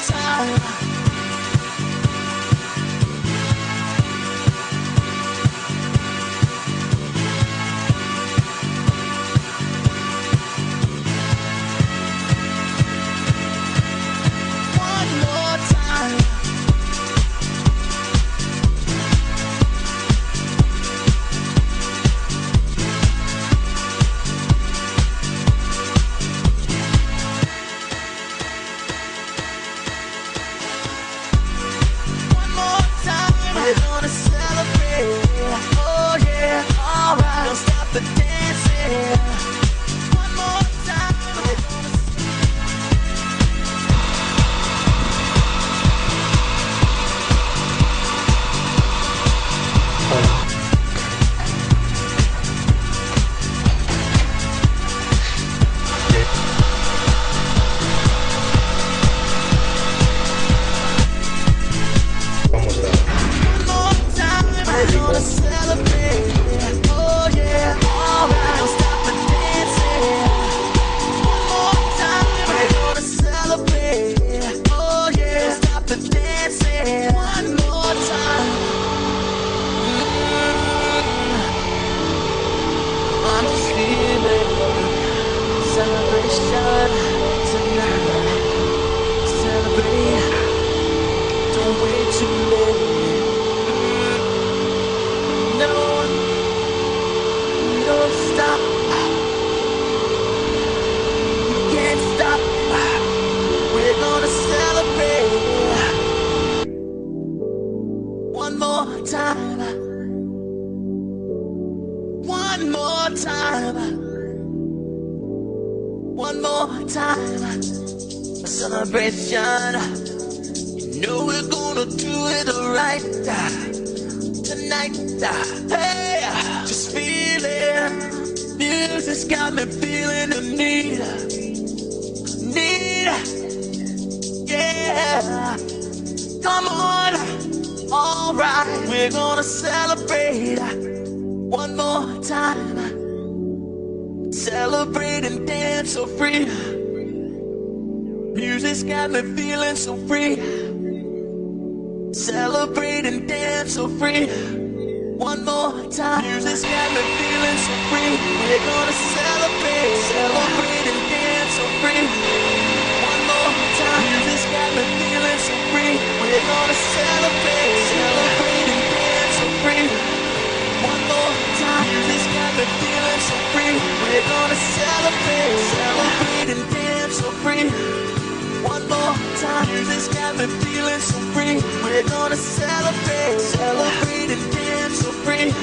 time. One more time. We're gonna celebrate, oh yeah, alright. Don't stop the dancing. One more time, we're gonna celebrate, oh yeah, alright. Don't stop the dancing. One more time, we're gonna celebrate, oh yeah. Don't stop the dancing. One more time. I'm just feeling celebration tonight. Celebrate, don't wait too late. No, we don't stop. We can't stop. We're gonna celebrate. One more time. One more time. One more time. A celebration. You know we're gonna do it right tonight. Hey, just feeling. Music's got me feeling the need. Yeah. Come on. Alright, we're gonna celebrate one more time. Celebrate and dance so free. Music's got me feeling so free. Celebrate and dance so free. One more time. Music's got me feeling so free. We're gonna celebrate, celebrate and dance so free. One more time. Music's got me feeling so free. We're gonna celebrate, celebrate and dance so free. One more time. Music's got me feeling so free. We're gonna celebrate, celebrate and dance so free. One more time. Music's got me feeling so free. We're gonna celebrate, celebrate and dance so free.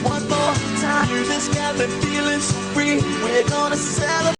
One more time. Music's got me feeling so free. We're gonna celebrate.